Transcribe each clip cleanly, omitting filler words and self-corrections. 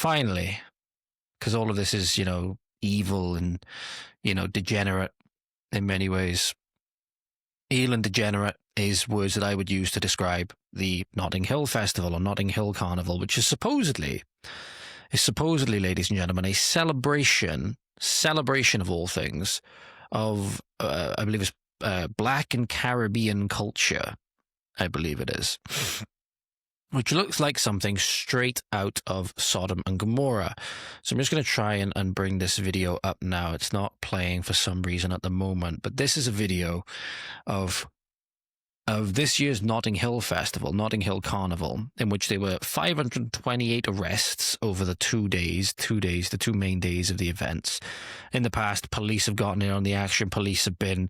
finally, because all of this is, evil and, degenerate in many ways. Evil and degenerate is words that I would use to describe the Notting Hill Festival or Notting Hill Carnival, which is supposedly, ladies and gentlemen, a celebration of all things of, I believe it's Black and Caribbean culture, I believe it is, which looks like something straight out of Sodom and Gomorrah. So I'm just going to try and bring this video up now. It's not playing for some reason at the moment, but this is a video of this year's Notting Hill Festival, Notting Hill Carnival, in which there were 528 arrests over the 2 days, the two main days of the events. In the past, police have gotten in on the action. Police have been,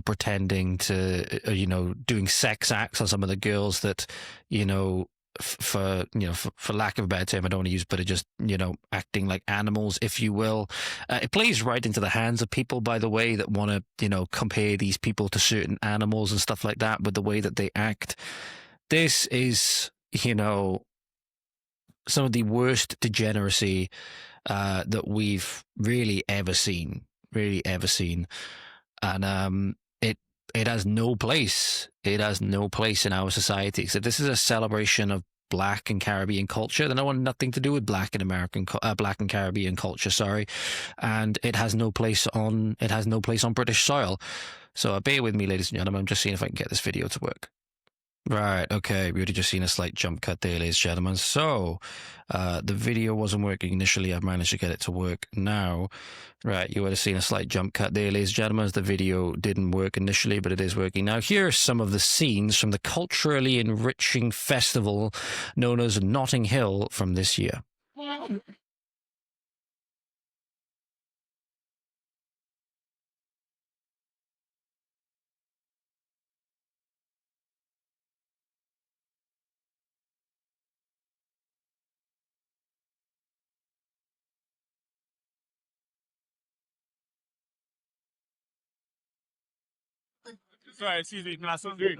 pretending to, doing sex acts on some of the girls that, for lack of a better term, I don't want to use, but it just, acting like animals, if you will. It plays right into the hands of people, by the way, that want to, compare these people to certain animals and stuff like that with the way that they act. This is, some of the worst degeneracy that we've really ever seen. And it has no place. It has no place in our society. So this is a celebration of Black and Caribbean culture. They don't want nothing to do with Black and Caribbean culture. Sorry, and it has no place on British soil. So bear with me, ladies and gentlemen. I'm just seeing if I can get this video to work. Right, okay, we already just seen a slight jump cut there, ladies and gentlemen. So, the video wasn't working initially. I've managed to get it to work now. Right, you would have seen a slight jump cut there, ladies and gentlemen, as the video didn't work initially, but it is working now. Here are some of the scenes from the culturally enriching festival known as Notting Hill from this year. Sorry, excuse me, can I still drink?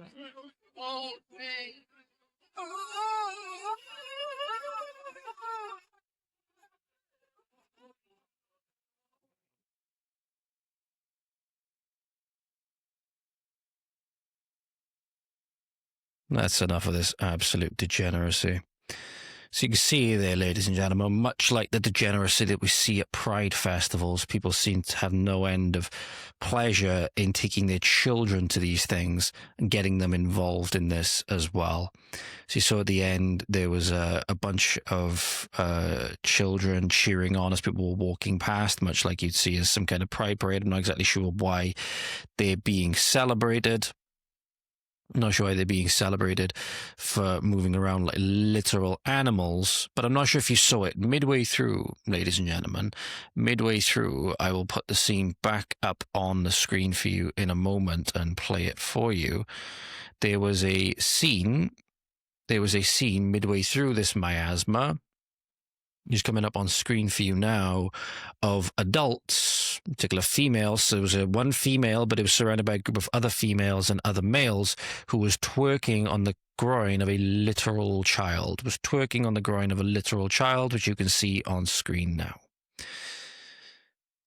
That's enough of this absolute degeneracy. So you can see there, ladies and gentlemen, much like the degeneracy that we see at Pride festivals, people seem to have no end of pleasure in taking their children to these things and getting them involved in this as well. So you saw at the end, there was a bunch of children cheering on as people were walking past, much like you'd see as some kind of pride parade. I'm not exactly sure why they're being celebrated. I'm not sure why they're being celebrated for moving around like literal animals, but I'm not sure if you saw it midway through, ladies and gentlemen. Midway through, I will put the scene back up on the screen for you in a moment and play it for you. There was a scene midway through this miasma, just coming up on screen for you now, of adults, particular females. So there was one female, but it was surrounded by a group of other females and other males who was twerking on the groin of a literal child, which you can see on screen now.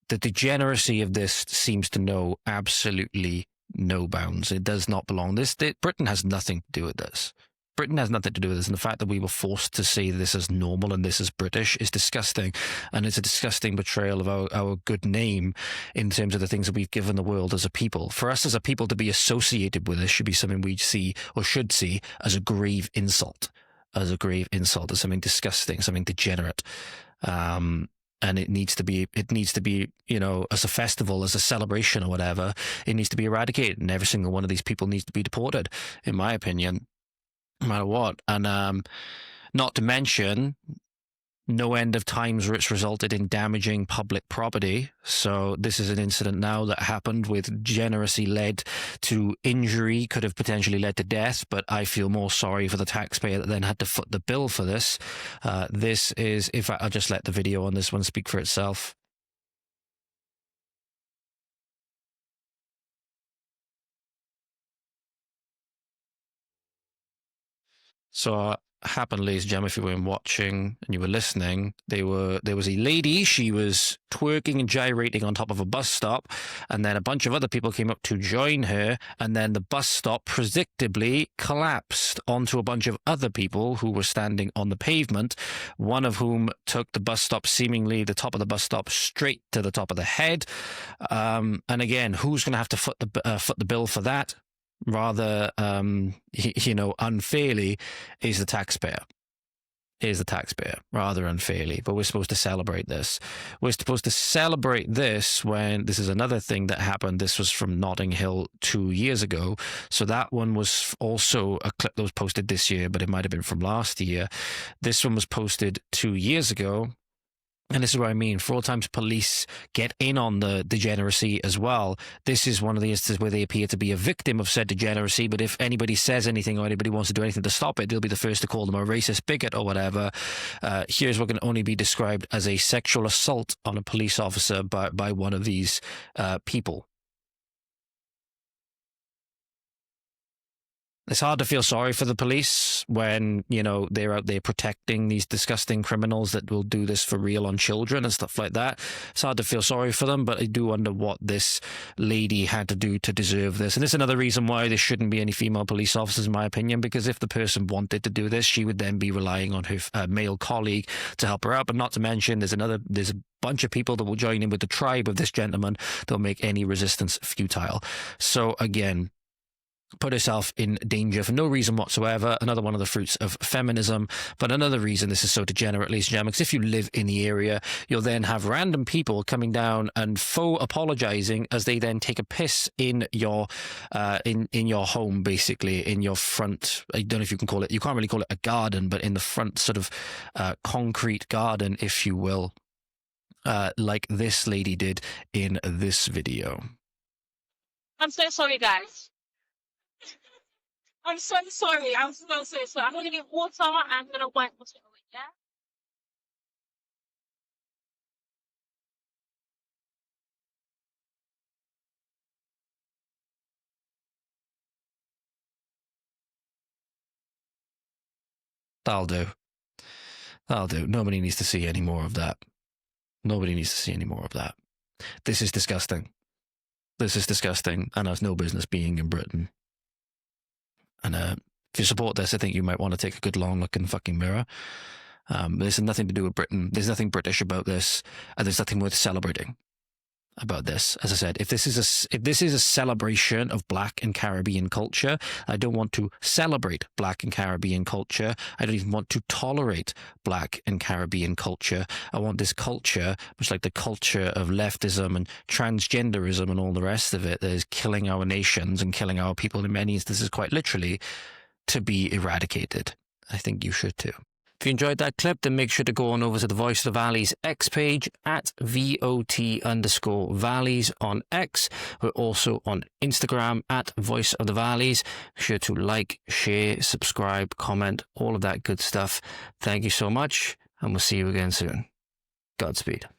The degeneracy of this seems to know absolutely no bounds. It does not belong. Britain has nothing to do with this. Britain has nothing to do with this, and the fact that we were forced to say this as normal and this is British is disgusting, and it's a disgusting betrayal of our good name in terms of the things that we've given the world as a people. For us as a people to be associated with this should be something we see, or should see, as a grave insult, as something disgusting, something degenerate. And it needs to be, as a festival, as a celebration or whatever, it needs to be eradicated, and every single one of these people needs to be deported, in my opinion. No matter what. And not to mention no end of times where it's resulted in damaging public property. So this is an incident now that happened with degeneracy led to injury, could have potentially led to death, but I feel more sorry for the taxpayer that then had to foot the bill for this. This is, in fact, I'll just let the video on this one speak for itself. So happened, ladies and gentlemen, if you weren't watching and you were listening, there was a lady. She was twerking and gyrating on top of a bus stop, and then a bunch of other people came up to join her, and then the bus stop predictably collapsed onto a bunch of other people who were standing on the pavement, one of whom took the bus stop, seemingly the top of the bus stop, straight to the top of the head. And again, who's going to have to foot the bill for that? Rather, unfairly, is the taxpayer. Rather unfairly. But we're supposed to celebrate this. We're supposed to celebrate this when this is another thing that happened. This was from Notting Hill 2 years ago. So that one was also a clip that was posted this year, but it might have been from last year. This one was posted 2 years ago. And this is what I mean. For all times police get in on the degeneracy as well. This is one of the instances where they appear to be a victim of said degeneracy. But if anybody says anything or anybody wants to do anything to stop it, they'll be the first to call them a racist bigot or whatever. Here's what can only be described as a sexual assault on a police officer by one of these people. It's hard to feel sorry for the police when, they're out there protecting these disgusting criminals that will do this for real on children and stuff like that. It's hard to feel sorry for them, but I do wonder what this lady had to do to deserve this. And this is another reason why there shouldn't be any female police officers, in my opinion, because if the person wanted to do this, she would then be relying on her male colleague to help her out. But not to mention, there's a bunch of people that will join in with the tribe of this gentleman that will make any resistance futile. So again, put herself in danger for no reason whatsoever. Another one of the fruits of feminism. But another reason this is so degenerate, ladies and gentlemen, because if you live in the area, you'll then have random people coming down and faux apologizing as they then take a piss in your in your home, basically, in your front. I don't know if you can call it, you can't really call it a garden, but in the front sort of concrete garden, if you will, like this lady did in this video. I'm so sorry, guys. I'm so sorry. I'm so sorry. I'm going to get water and I'm going to wipe water away, yeah? That'll do. Nobody needs to see any more of that. This is disgusting. And has no business being in Britain. And if you support this, I think you might want to take a good long look in the fucking mirror. This has nothing to do with Britain. There's nothing British about this, and there's nothing worth celebrating about this. As I said, if this is a celebration of Black and Caribbean culture, I don't want to celebrate Black and Caribbean culture. I don't even want to tolerate Black and Caribbean culture. I want this culture, much like the culture of leftism and transgenderism and all the rest of it, that is killing our nations and killing our people in many instances, quite literally, to be eradicated. I think you should too. If you enjoyed that clip, then make sure to go on over to the Voice of the Valleys X page at VOT_Valleys on X. We're also on Instagram at Voice of the Valleys. Make sure to like, share, subscribe, comment, all of that good stuff. Thank you so much, and we'll see you again soon. Godspeed.